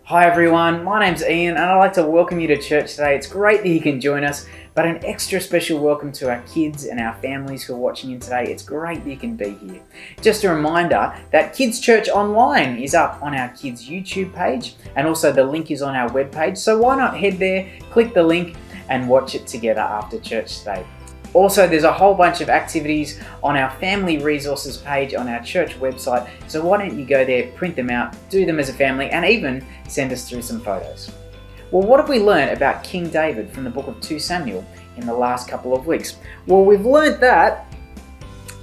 Hi everyone, my name's Ian and I'd like to welcome you to church today. It's great that you can join us, but an extra special welcome to our kids and our families who are watching in today. It's great that you can be here. Just a reminder that Kids Church Online is up on our kids YouTube page, and also the link is on our webpage, so why not head there, click the link and watch it together after church today. Also, there's a whole bunch of activities on our family resources page on our church website, so why don't you go there, print them out, do them as a family, and even send us through some photos. Well, what have we learned about King David from the book of 2 Samuel in the last couple of weeks? Well, we've learned that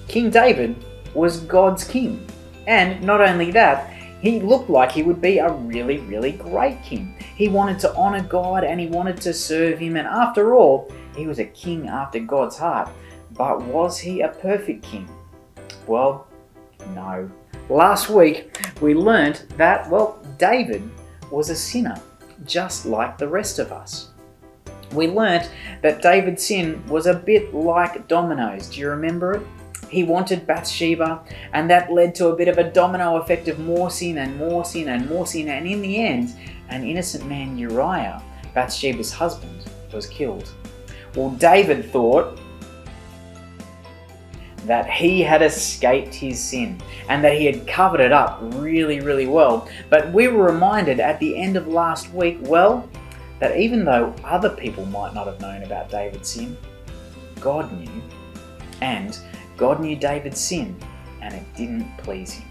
King David was God's king. And not only that, he looked like he would be a really, really great king. He wanted to honor God and he wanted to serve him, and after all, he was a king after God's heart. But was he a perfect king? Well, no. Last week, we learned that, David was a sinner, just like the rest of us. We learnt that David's sin was a bit like dominoes. Do you remember it? He wanted Bathsheba, and that led to a bit of a domino effect of more sin and more sin and more sin, and in the end, an innocent man, Uriah, Bathsheba's husband, was killed. Well, David thought that he had escaped his sin and that he had covered it up really, really well. But we were reminded at the end of last week, that even though other people might not have known about David's sin, God knew, and God knew David's sin, and it didn't please him.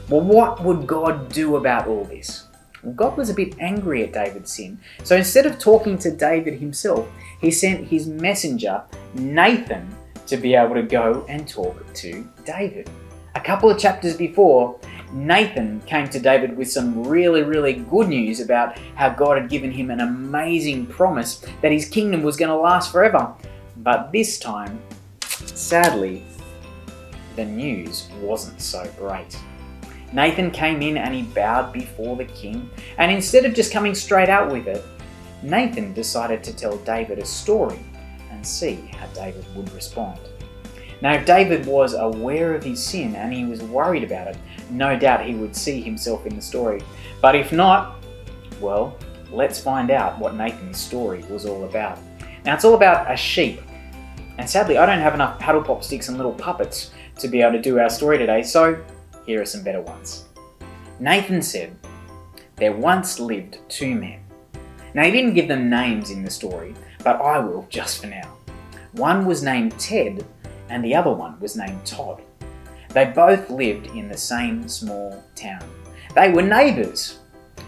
Well, what would God do about all this? Well, God was a bit angry at David's sin. So instead of talking to David himself, he sent his messenger, Nathan, to be able to go and talk to David. A couple of chapters before, Nathan came to David with some really, really good news about how God had given him an amazing promise that his kingdom was going to last forever. But this time, sadly, the news wasn't so great. Nathan came in and he bowed before the king, and instead of just coming straight out with it, Nathan decided to tell David a story and see how David would respond. Now, if David was aware of his sin and he was worried about it, no doubt he would see himself in the story. But if not, let's find out what Nathan's story was all about. Now, it's all about a sheep. And sadly, I don't have enough paddle pop sticks and little puppets to be able to do our story today, so here are some better ones. Nathan said, "There once lived two men." Now, he didn't give them names in the story, but I will just for now. One was named Ted, and the other one was named Todd. They both lived in the same small town. They were neighbours.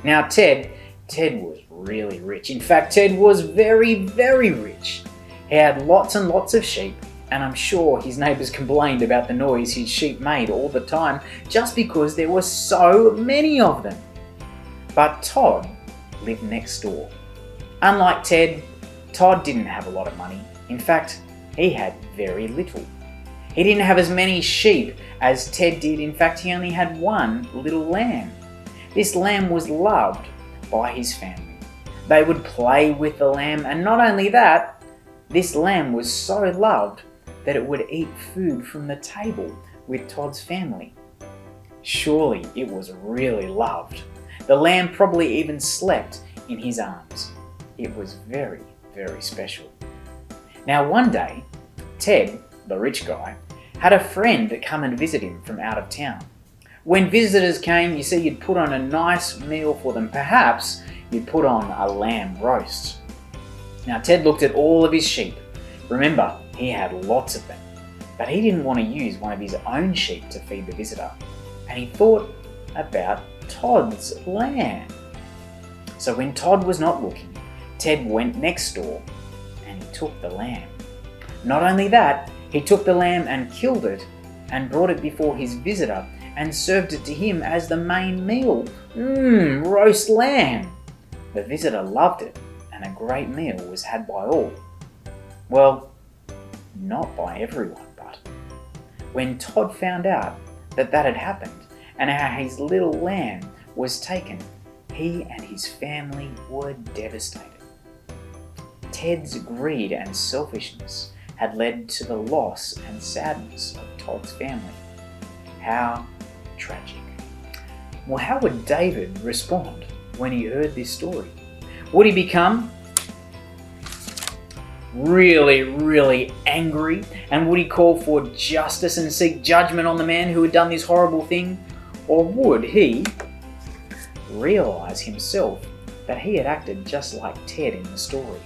Now, Ted was really rich. In fact, Ted was very, very rich. He had lots and lots of sheep, and I'm sure his neighbours complained about the noise his sheep made all the time just because there were so many of them. But Todd lived next door. Unlike Ted, Todd didn't have a lot of money. In fact, he had very little. He didn't have as many sheep as Ted did. In fact, he only had one little lamb. This lamb was loved by his family. They would play with the lamb, and not only that, this lamb was so loved that it would eat food from the table with Todd's family. Surely it was really loved. The lamb probably even slept in his arms. It was very, very special. Now, one day, Ted, the rich guy, had a friend that come and visit him from out of town. When visitors came, you'd put on a nice meal for them. Perhaps you'd put on a lamb roast. Now, Ted looked at all of his sheep. Remember, he had lots of them, but he didn't want to use one of his own sheep to feed the visitor, and he thought about Todd's lamb. So when Todd was not looking, Ted went next door and he took the lamb. Not only that, he took the lamb and killed it and brought it before his visitor and served it to him as the main meal. Roast lamb! The visitor loved it, and a great meal was had by all. Well, not by everyone, but when Todd found out that had happened and how his little lamb was taken, he and his family were devastated. Ted's greed and selfishness had led to the loss and sadness of Todd's family. How tragic. Well, how would David respond? when he heard this story? Would he become really, really angry? And would he call for justice and seek judgment on the man who had done this horrible thing? Or would he realize himself that he had acted just like Ted in the story,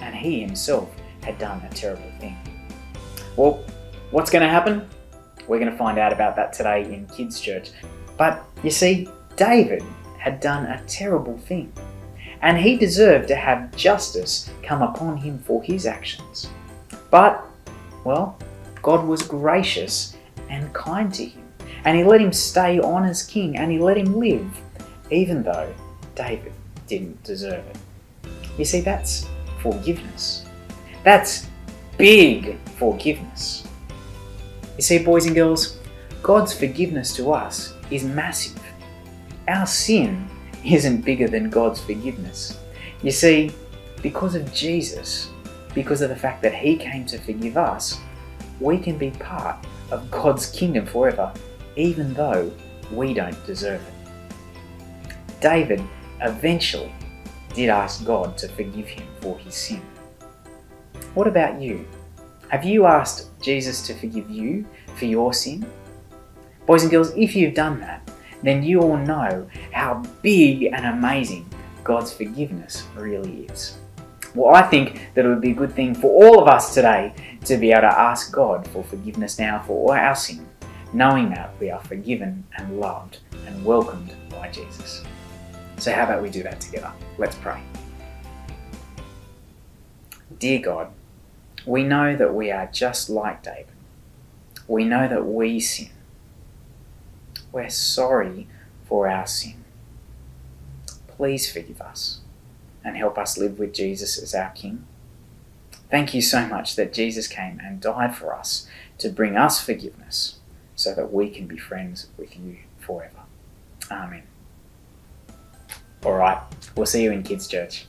and he himself had done a terrible thing? Well, what's going to happen? We're going to find out about that today in Kids Church. But you see, David had done a terrible thing, and he deserved to have justice come upon him for his actions. But, well, God was gracious and kind to him, and he let him stay on as king, and he let him live, even though David didn't deserve it. You see, that's forgiveness. That's big forgiveness. You see, boys and girls, God's forgiveness to us is massive. Our sin isn't bigger than God's forgiveness. You see, because of Jesus, because of the fact that he came to forgive us, we can be part of God's kingdom forever, even though we don't deserve it. David eventually did ask God to forgive him for his sin. What about you? Have you asked Jesus to forgive you for your sin? Boys and girls, if you've done that, then you all know how big and amazing God's forgiveness really is. Well, I think that it would be a good thing for all of us today to be able to ask God for forgiveness now for all our sin, knowing that we are forgiven and loved and welcomed by Jesus. So how about we do that together? Let's pray. Dear God, we know that we are just like David. We know that we sin. We're sorry for our sin. Please forgive us and help us live with Jesus as our King. Thank you so much that Jesus came and died for us to bring us forgiveness so that we can be friends with you forever. Amen. All right, we'll see you in Kids Church.